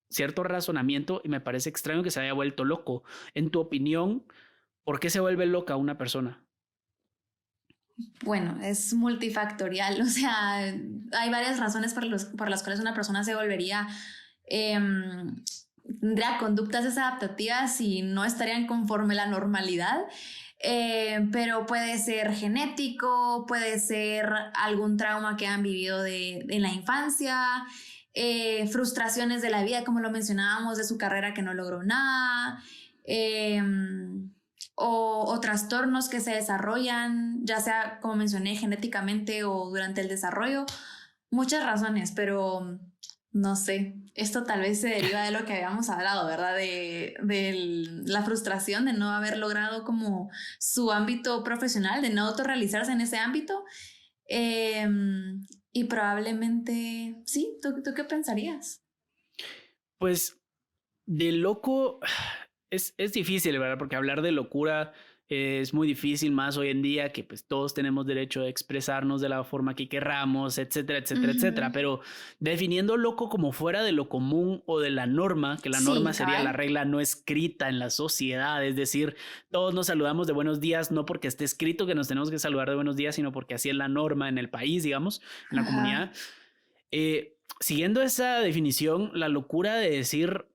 cierto razonamiento y me parece extraño que se haya vuelto loco. En tu opinión, ¿por qué se vuelve loca una persona? Bueno, es multifactorial, o sea, hay varias razones por las cuales una persona se volvería, tendría conductas desadaptativas y no estarían conforme a la normalidad. Pero puede ser genético, puede ser algún trauma que han vivido en la infancia, frustraciones de la vida, como lo mencionábamos, de su carrera que no logró nada, eh, o trastornos que se desarrollan, ya sea, como mencioné, genéticamente o durante el desarrollo. Muchas razones, pero no sé, esto tal vez se deriva de lo que habíamos hablado, ¿verdad? De la frustración de no haber logrado como su ámbito profesional, de no autorrealizarse en ese ámbito. Eh, y probablemente, sí, ¿tú qué pensarías? Pues de loco es difícil, ¿verdad? Porque hablar de locura es muy difícil más hoy en día que pues todos tenemos derecho a expresarnos de la forma que querramos, etcétera, etcétera, etcétera. Ujú. Pero definiendo loco como fuera de lo común o de la norma, que la norma Sí, sería la cabal. regla no escrita en la sociedad, es decir, todos nos saludamos de buenos días, no porque esté escrito que nos tenemos que saludar de buenos días, sino porque así es la norma en el país, digamos, en la Ajá. comunidad. Siguiendo esa definición, la locura de decir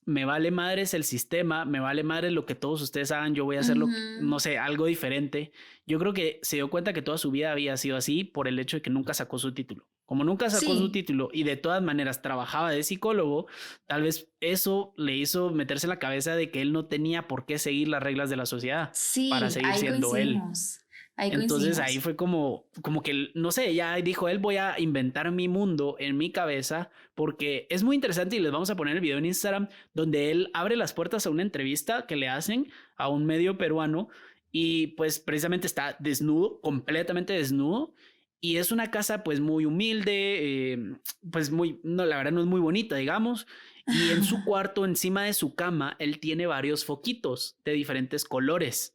me vale madres el sistema, me vale madres lo que todos ustedes hagan, yo voy a hacerlo, Ujú. no sé, algo diferente. Yo creo que se dio cuenta que toda su vida había sido así por el hecho de que nunca sacó su título. Como nunca sacó su Sí, título y de todas maneras trabajaba de psicólogo, tal vez eso le hizo meterse en la cabeza de que él no tenía por qué seguir las reglas de la sociedad para sí, seguir ahí siendo él. coincidimos. Ahí Entonces ahí coincidimos. fue como que, no sé, ya dijo él, voy a inventar mi mundo en mi cabeza, porque es muy interesante y les vamos a poner el video en Instagram, donde él abre las puertas a una entrevista que le hacen a un medio peruano y pues precisamente está desnudo, completamente desnudo, y es una casa pues muy humilde, pues muy, no, la verdad no es muy bonita, digamos, y en su cuarto, encima de su cama, él tiene varios foquitos de diferentes colores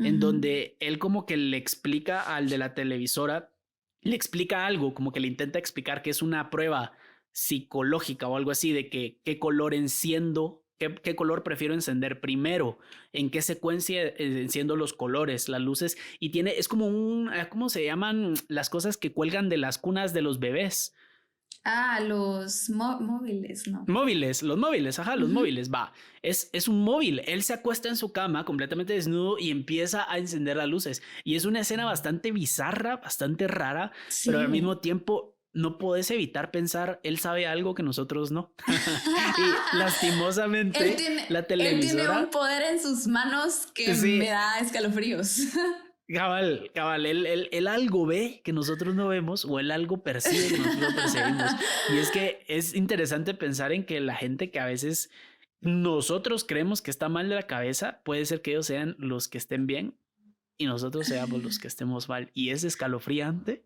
en Ujú. donde él como que le explica al de la televisora, le explica algo, como que le intenta explicar que es una prueba psicológica o algo así de que qué color enciendo, qué color prefiero encender primero, en qué secuencia enciendo los colores, las luces, y tiene, es como un, ¿cómo se llaman las cosas que cuelgan de las cunas de los bebés? Los móviles, ¿no? Los móviles, ajá, los móviles, va. Es un móvil. Él se acuesta en su cama completamente desnudo y empieza a encender las luces. Y es una escena bastante bizarra, bastante rara, pero al mismo Sí. tiempo no podés evitar pensar, él sabe algo que nosotros no. Y lastimosamente, la Él tiene un televisora, poder en sus manos que me sí, da escalofríos. cabal, él algo ve que nosotros no vemos o él algo percibe que nosotros no percibimos. Y es que es interesante pensar en que la gente que a veces nosotros creemos que está mal de la cabeza, puede ser que ellos sean los que estén bien y nosotros seamos los que estemos mal. Y es escalofriante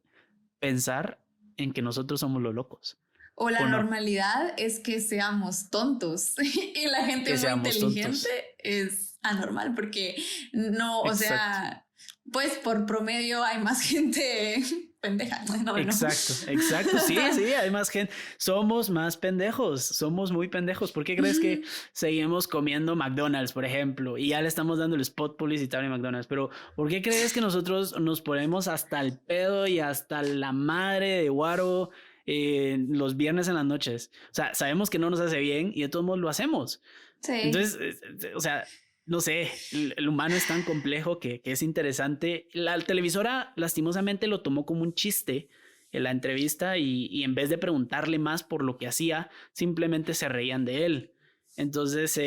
pensar en que nosotros somos los locos, O la ¿o no? normalidad es que seamos tontos y la gente Que muy seamos inteligente tontos. es anormal porque no, o Exacto. sea, pues por promedio hay más gente pendeja. No. Exacto, exacto. Sí, sí, hay más gente. Somos más pendejos, somos muy pendejos. ¿Por qué crees que seguimos comiendo McDonald's, por ejemplo? Y ya le estamos dando el spot publicitario a McDonald's. Pero ¿por qué crees que nosotros nos ponemos hasta el pedo y hasta la madre de guaro los viernes en las noches? O sea, sabemos que no nos hace bien y de todos modos lo hacemos. Sí. Entonces, o sea, no sé, el humano es tan complejo que es interesante. La televisora lastimosamente lo tomó como un chiste en la entrevista y en vez de preguntarle más por lo que hacía, simplemente se reían de él. Entonces,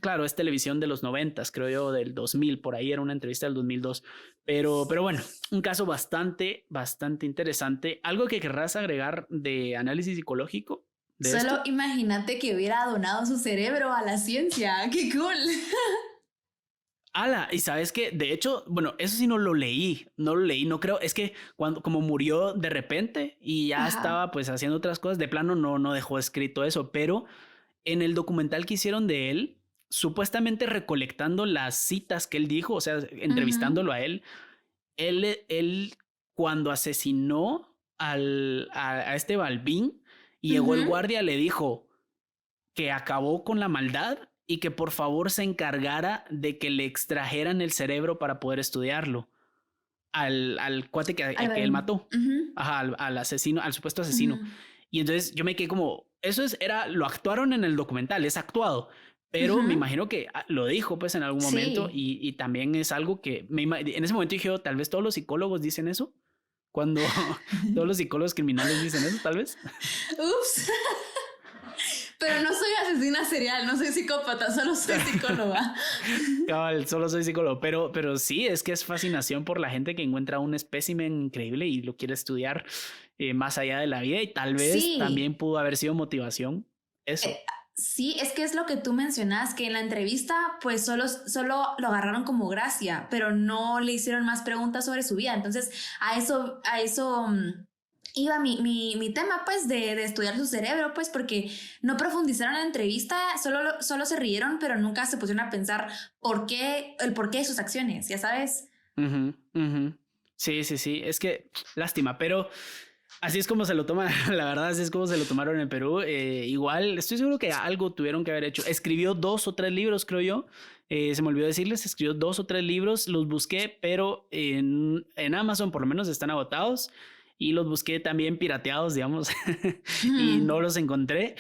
claro, es televisión de los 90, creo yo, del 2000, por ahí era una entrevista del 2002. Pero bueno, un caso bastante, bastante interesante. ¿Algo que querrás agregar de análisis psicológico de Solo esto? imagínate que hubiera donado su cerebro a la ciencia. ¡Qué cool! Ala, y sabes que, de hecho, bueno, eso sí no lo leí, no creo, es que cuando, como murió de repente y ya Ajá. estaba pues haciendo otras cosas, de plano no dejó escrito eso, pero en el documental que hicieron de él, supuestamente recolectando las citas que él dijo, o sea, Ujú, entrevistándolo a él cuando asesinó a este Balbín y llegó el ujú. guardia, le dijo, que acabó con la maldad y que por favor se encargara de que le extrajeran el cerebro para poder estudiarlo al cuate que él Alvarín. mató, Ujú, ajá, al asesino, al supuesto asesino. ujú, Y entonces yo me quedé como, lo actuaron en el documental, es actuado, pero me ujú. imagino que lo dijo pues en algún momento Sí. y también es algo que en ese momento dije, tal vez todos los psicólogos dicen eso, cuando todos los psicólogos criminales dicen eso, tal vez. Ups. Pero no soy asesina serial, no soy psicópata, solo soy psicóloga. Cabal, solo soy psicólogo, pero sí, es que es fascinación por la gente que encuentra un espécimen increíble y lo quiere estudiar más allá de la vida y tal vez Sí, también pudo haber sido motivación eso. eh, sí, es que es lo que tú mencionas, que en la entrevista pues solo lo agarraron como gracia, pero no le hicieron más preguntas sobre su vida. Entonces, a eso iba mi tema pues de estudiar su cerebro, pues porque no profundizaron en la entrevista, solo se rieron, pero nunca se pusieron a pensar el porqué de sus acciones, ya sabes. Ujú, ujú. Sí, sí, sí, es que lástima, pero así es como se lo toma, la verdad, así es como se lo tomaron en Perú. Igual, estoy seguro que algo tuvieron que haber hecho. Escribió 2 o 3 libros, creo yo. Se me olvidó decirles, escribió 2 o 3 libros, los busqué, pero en Amazon por lo menos están agotados y los busqué también pirateados, digamos, y no los encontré.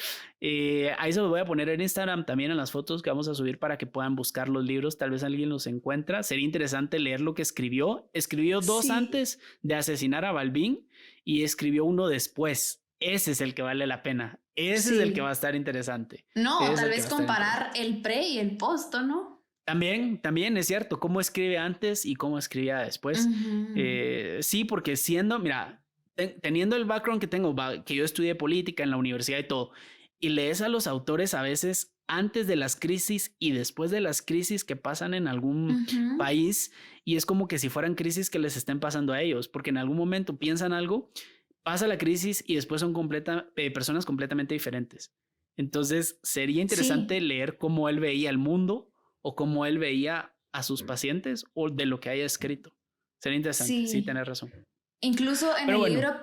Ahí se los voy a poner en Instagram también en las fotos que vamos a subir para que puedan buscar los libros. Tal vez alguien los encuentra. Sería interesante leer lo que escribió. Escribió 2 Sí, antes de asesinar a Balbín y escribió uno después. Ese es el que vale la pena. Ese es el que va a sí. estar interesante. No, Ese es tal el que vez va a estar comparar interesante. el pre y el post, ¿no? También es cierto, cómo escribe antes y cómo escribía después. Ujú, Sí, porque mira, teniendo el background que tengo, que yo estudié política en la universidad y todo, y lees a los autores a veces antes de las crisis y después de las crisis que pasan en algún ujú. país, y es como que si fueran crisis que les estén pasando a ellos, porque en algún momento piensan algo, pasa la crisis y después son personas completamente diferentes. Entonces, sería interesante Sí, leer cómo él veía el mundo o cómo él veía a sus pacientes o de lo que haya escrito. Sería interesante, sí, sí. tenés razón. Incluso en Pero el bueno, libro,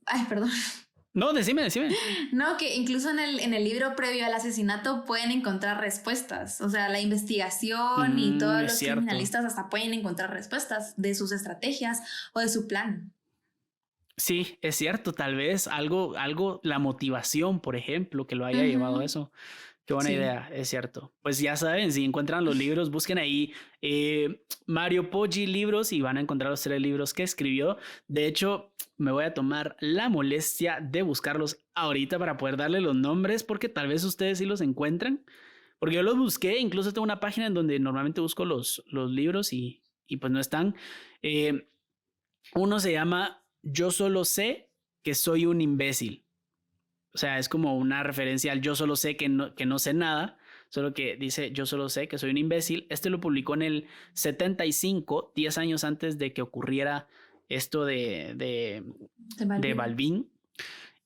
ay, perdón. no, decime. No, que incluso en el libro previo al asesinato pueden encontrar respuestas. O sea, la investigación y todos Es los cierto. criminalistas hasta pueden encontrar respuestas de sus estrategias o de su plan. Sí, es cierto, tal vez algo, la motivación, por ejemplo, que lo haya llevado a Ujú, eso. Qué buena sí. idea, es cierto. Pues ya saben, si encuentran los libros, busquen ahí Mario Poggi libros y van a encontrar los 3 libros que escribió. De hecho, me voy a tomar la molestia de buscarlos ahorita para poder darle los nombres, porque tal vez ustedes sí los encuentren. Porque yo los busqué, incluso tengo una página en donde normalmente busco los libros y pues no están. Eh, Uno se llama Yo solo sé que soy un imbécil. O sea, es como una referencia al yo solo sé que no sé nada, solo que dice yo solo sé que soy un imbécil. Este lo publicó en el 75, 10 años antes de que ocurriera esto De de Balvin. Balvin.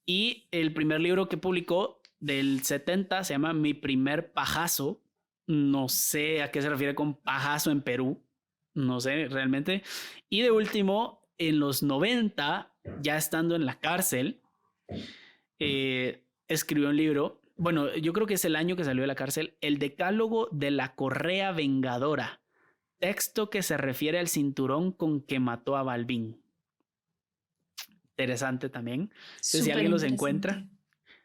Y el primer libro que publicó del 70 se llama Mi primer pajazo. No sé a qué se refiere con pajazo en Perú. No sé realmente. Y de último, en los 90, ya estando en la cárcel, escribió un libro. Bueno, yo creo que es el año que salió de la cárcel, El Decálogo de la Correa Vengadora, texto que se refiere al cinturón con que mató a Balbín. Interesante también. Entonces, Súper interesante.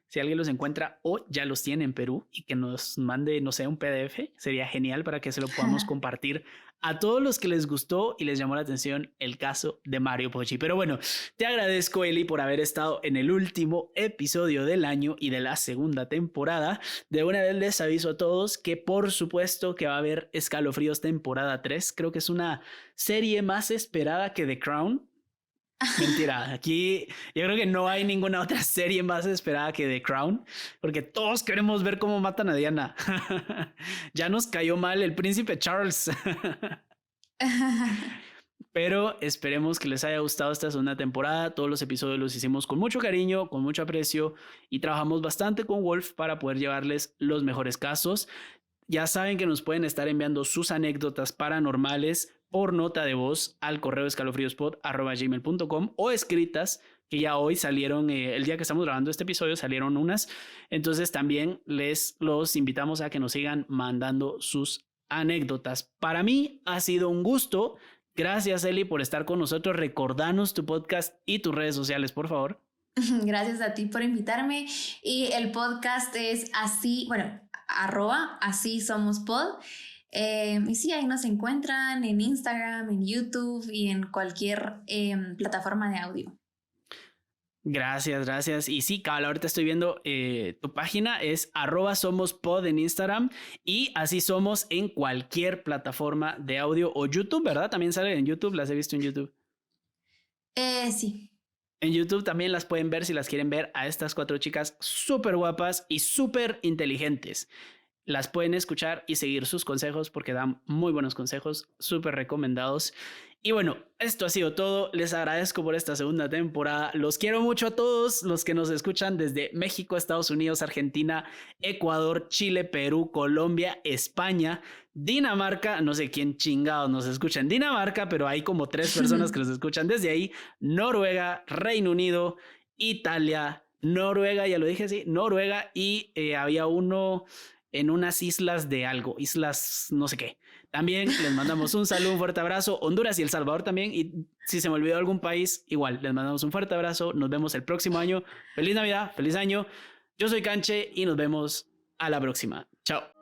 si alguien los encuentra o ya los tiene en Perú y que nos mande, no sé, un PDF, sería genial para que se lo podamos compartir a todos los que les gustó y les llamó la atención el caso de Mario Poggi. Pero bueno, te agradezco, Eli, por haber estado en el último episodio del año y de la segunda temporada. De una vez les aviso a todos que por supuesto que va a haber Escalofríos temporada 3. Creo que es una serie más esperada que The Crown. Mentira, aquí yo creo que no hay ninguna otra serie más esperada que The Crown, porque todos queremos ver cómo matan a Diana. Ya nos cayó mal el príncipe Charles. Pero esperemos que les haya gustado esta segunda temporada. Todos los episodios los hicimos con mucho cariño, con mucho aprecio y trabajamos bastante con Wolf para poder llevarles los mejores casos. Ya saben que nos pueden estar enviando sus anécdotas paranormales por nota de voz al correo escalofriospod@gmail.com o escritas, que ya hoy salieron, el día que estamos grabando este episodio salieron unas. Entonces también los invitamos a que nos sigan mandando sus anécdotas. Para mí ha sido un gusto. Gracias, Eli, por estar con nosotros. Recordanos tu podcast y tus redes sociales, por favor. Gracias a ti por invitarme. Y el podcast es así, bueno, @así somos pod. Y sí, ahí nos encuentran en Instagram, en YouTube y en cualquier plataforma de audio. Gracias, gracias. Y sí, cabal, ahorita estoy viendo tu página, es @somospod en Instagram y así somos en cualquier plataforma de audio o YouTube, ¿verdad? También sale en YouTube, las he visto en YouTube. Sí. En YouTube también las pueden ver si las quieren ver a estas 4 chicas súper guapas y súper inteligentes. Las pueden escuchar y seguir sus consejos porque dan muy buenos consejos, súper recomendados. Y bueno, esto ha sido todo. Les agradezco por esta segunda temporada. Los quiero mucho a todos los que nos escuchan desde México, Estados Unidos, Argentina, Ecuador, Chile, Perú, Colombia, España, Dinamarca. No sé quién chingados nos escucha en Dinamarca, pero hay como 3 personas que nos escuchan desde ahí. Noruega, Reino Unido, Italia, Noruega, ya lo dije así, Noruega y había uno en unas islas de algo, islas no sé qué. También les mandamos un saludo, un fuerte abrazo. Honduras y El Salvador también. Y si se me olvidó algún país, igual, les mandamos un fuerte abrazo. Nos vemos el próximo año. Feliz Navidad, feliz año. Yo soy Canche y nos vemos a la próxima. Chao.